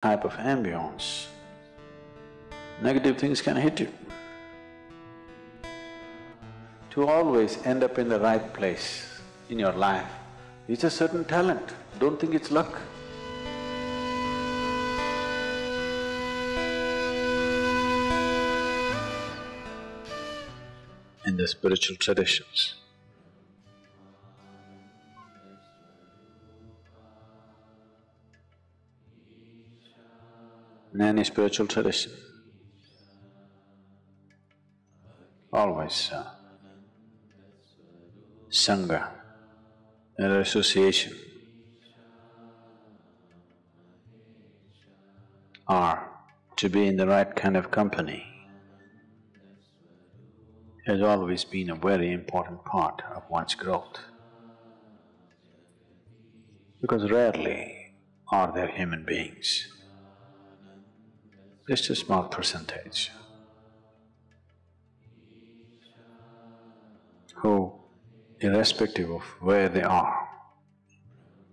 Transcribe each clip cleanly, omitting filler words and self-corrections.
type of ambience, negative things can hit you. To always end up in the right place in your life is a certain talent, don't think it's luck. In the spiritual traditions, in any spiritual tradition, always Sangha, or association, or to be in the right kind of company has always been a very important part of one's growth. Because rarely are there human beings, just a small percentage, who, irrespective of where they are,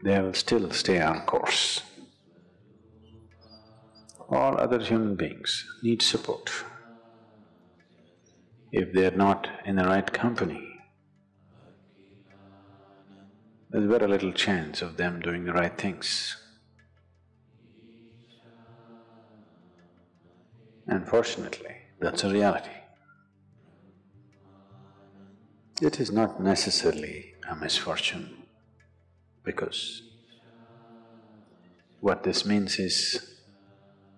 they will still stay on course. All other human beings need support. If they are not in the right company, there's very little chance of them doing the right things. Unfortunately, that's a reality. It is not necessarily a misfortune, because what this means is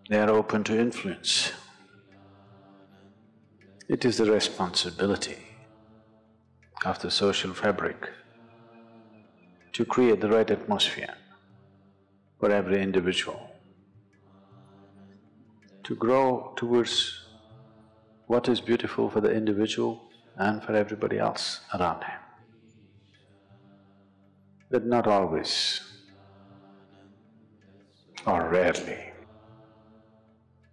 they are open to influence. It is the responsibility of the social fabric to create the right atmosphere for every individual, to grow towards what is beautiful for the individual and for everybody else around him. But not always, or rarely,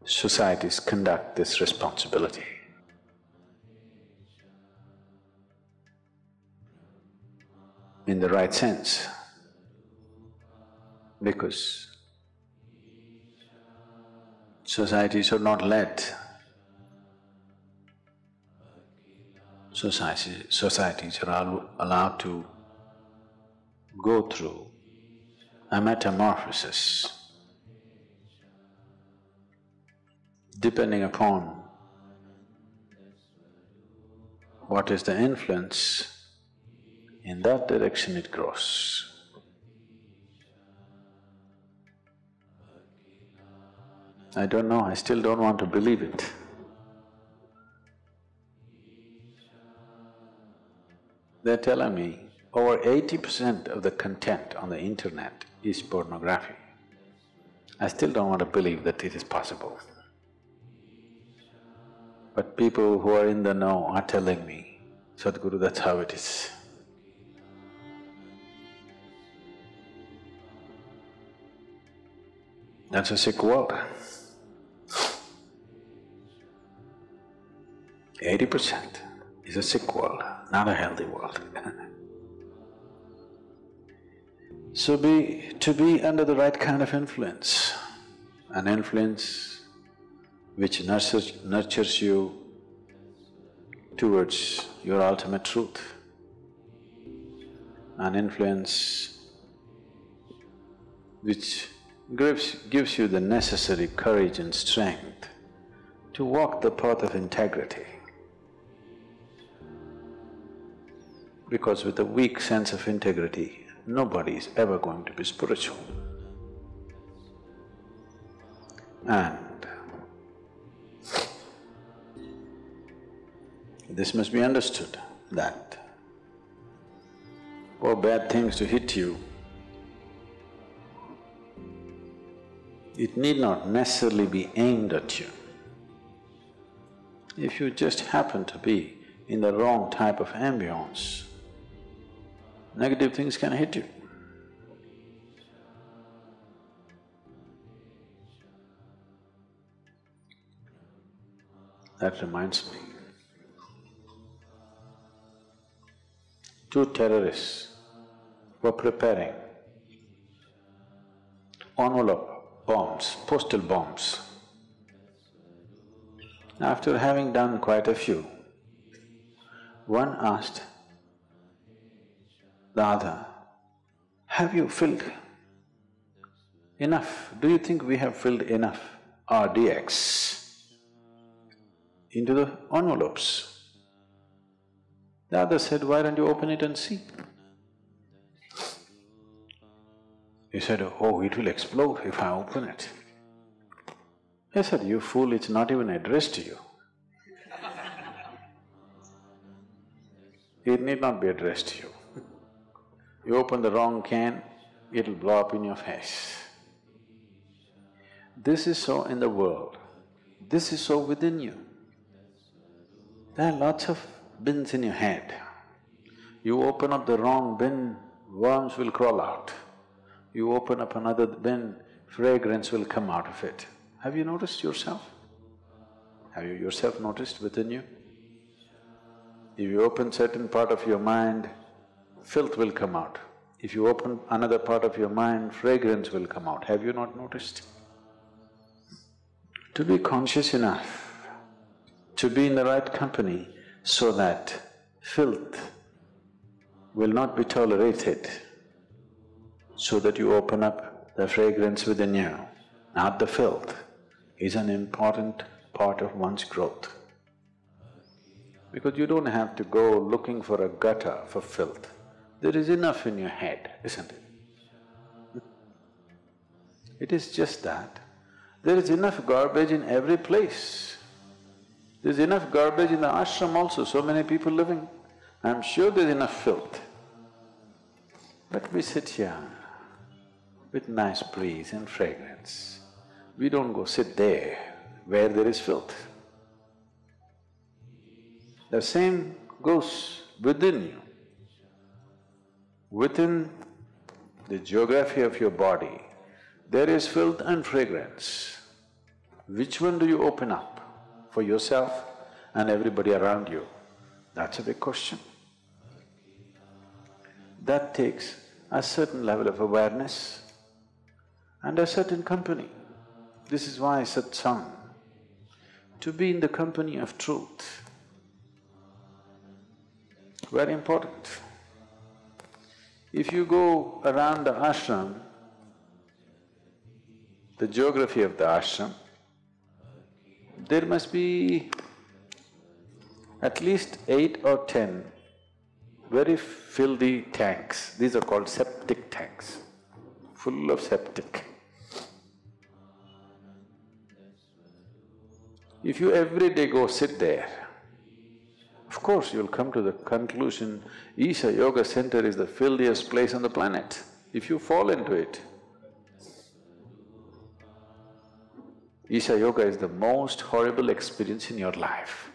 societies conduct this responsibility. In the right sense, because societies are not led. Societies are allowed to go through a metamorphosis depending upon what is the influence. In that direction it grows. I don't know, I still don't want to believe it. They're telling me over 80% of the content on the internet is pornography. I still don't want to believe that it is possible. But people who are in the know are telling me, Sadhguru, that's how it is. That's a sick world. 80% is a sick world, not a healthy world. So to be under the right kind of influence, an influence which nurtures you towards your ultimate truth, an influence which gives you the necessary courage and strength to walk the path of integrity. Because with a weak sense of integrity, nobody is ever going to be spiritual. And this must be understood, that for bad things to hit you, it need not necessarily be aimed at you. If you just happen to be in the wrong type of ambience, negative things can hit you. That reminds me, two terrorists were preparing envelope bombs, postal bombs. After having done quite a few, one asked the other, have you filled enough? Do you think we have filled enough RDX into the envelopes? The other said, why don't you open it and see? He said, oh, it will explode if I open it. I said, you fool, it's not even addressed to you. It need not be addressed to you. You open the wrong can, it'll blow up in your face. This is so in the world, this is so within you. There are lots of bins in your head. You open up the wrong bin, worms will crawl out. You open up another bin, fragrance will come out of it. Have you noticed yourself? Have you yourself noticed within you? If you open certain part of your mind, filth will come out. If you open another part of your mind, fragrance will come out. Have you not noticed? To be conscious enough, to be in the right company so that filth will not be tolerated, so that you open up the fragrance within you, not the filth, is an important part of one's growth. Because you don't have to go looking for a gutter for filth. There is enough in your head, isn't it? It is just that there is enough garbage in every place. There's enough garbage in the ashram also, so many people living. I'm sure there's enough filth. But we sit here with nice breeze and fragrance. We don't go sit there where there is filth. The same goes within you. Within the geography of your body, there is filth and fragrance. Which one do you open up for yourself and everybody around you? That's a big question. That takes a certain level of awareness and a certain company. This is why satsang, to be in the company of truth, very important. If you go around the ashram, the geography of the ashram, there must be at least 8 or 10 very filthy tanks. These are called septic tanks, full of septic. If you every day go sit there, of course you'll come to the conclusion, Isha Yoga Center is the filthiest place on the planet. If you fall into it, Isha Yoga is the most horrible experience in your life.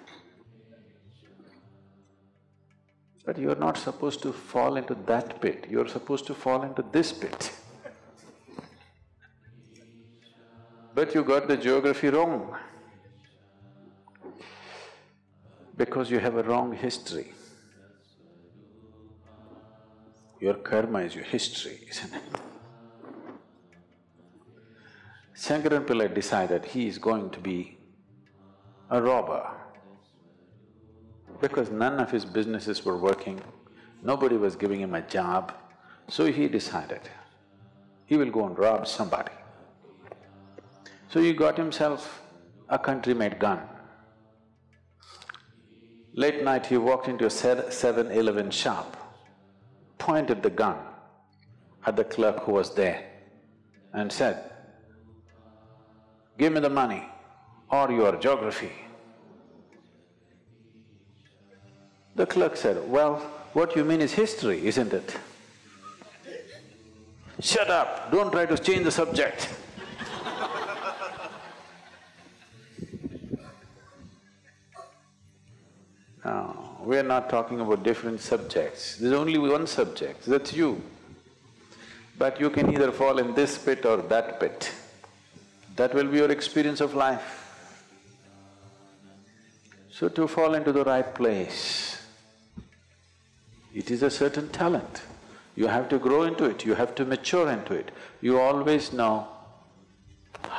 But you're not supposed to fall into that pit, you're supposed to fall into this pit. But you got the geography wrong. Because you have a wrong history. Your karma is your history, isn't it? Shankaran Pillai decided he is going to be a robber. Because none of his businesses were working, nobody was giving him a job, so he decided he will go and rob somebody. So he got himself a country-made gun. Late night he walked into a 7-Eleven shop, pointed the gun at the clerk who was there and said, "Give me the money or your geography." The clerk said, "Well, what you mean is history, isn't it?" "Shut up, don't try to change the subject." No, we are not talking about different subjects. There's only one subject, that's you. But you can either fall in this pit or that pit. That will be your experience of life. So to fall into the right place, it is a certain talent. You have to grow into it, you have to mature into it. You always know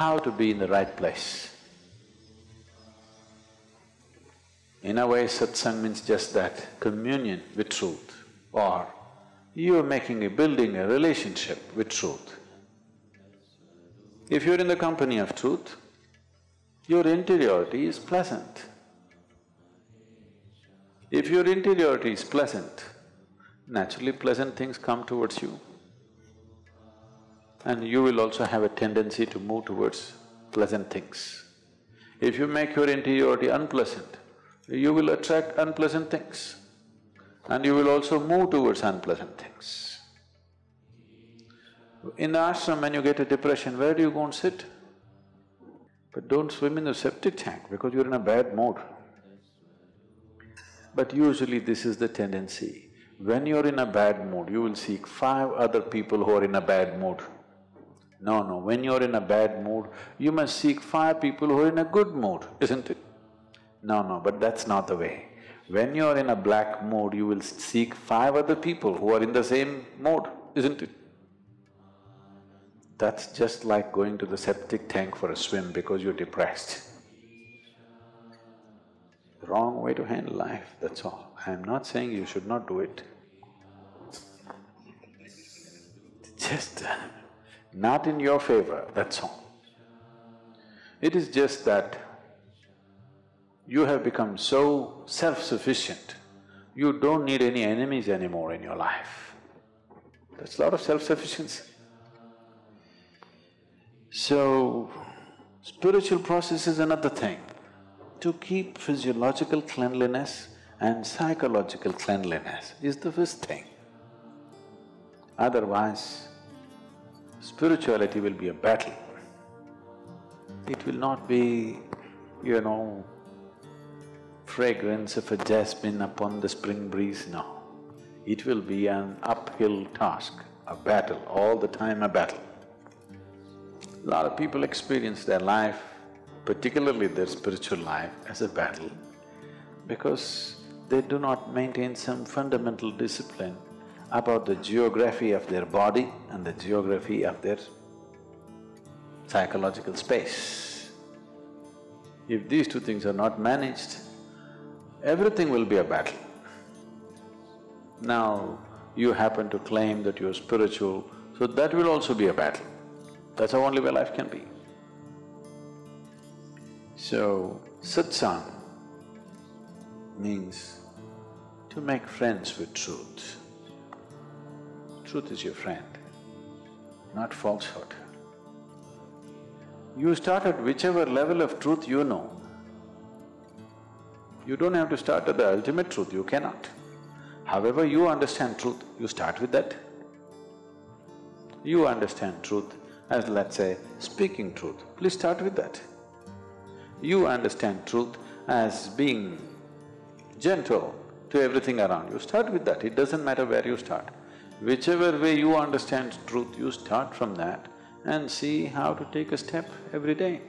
how to be in the right place. In a way, satsang means just that, communion with truth, or you're building a relationship with truth. If you're in the company of truth, your interiority is pleasant. If your interiority is pleasant, naturally pleasant things come towards you. And you will also have a tendency to move towards pleasant things. If you make your interiority unpleasant, you will attract unpleasant things, and you will also move towards unpleasant things. In the ashram, when you get a depression, where do you go and sit? But don't swim in the septic tank because you're in a bad mood. But usually this is the tendency. When you're in a bad mood, you will seek 5 other people who are in a bad mood. No, when you're in a bad mood, you must seek 5 people who are in a good mood, isn't it? No, but that's not the way. When you're in a black mood, you will seek 5 other people who are in the same mood, isn't it? That's just like going to the septic tank for a swim because you're depressed. Wrong way to handle life, that's all. I'm not saying you should not do it. Just not in your favor, that's all. It is just that you have become so self-sufficient, you don't need any enemies anymore in your life. That's a lot of self-sufficiency. So, spiritual process is another thing. To keep physiological cleanliness and psychological cleanliness is the first thing. Otherwise, spirituality will be a battle. It will not be, fragrance of a jasmine upon the spring breeze, no. It will be an uphill task, a battle, all the time a battle. A lot of people experience their life, particularly their spiritual life, as a battle because they do not maintain some fundamental discipline about the geography of their body and the geography of their psychological space. If these 2 things are not managed, everything will be a battle. Now, you happen to claim that you're spiritual, so that will also be a battle. That's how only way life can be. So, satsang means to make friends with truth. Truth is your friend, not falsehood. You start at whichever level of truth you know. You don't have to start at the ultimate truth, you cannot. However you understand truth, you start with that. You understand truth as, let's say, speaking truth, please start with that. You understand truth as being gentle to everything around you, start with that, it doesn't matter where you start. Whichever way you understand truth, you start from that and see how to take a step every day.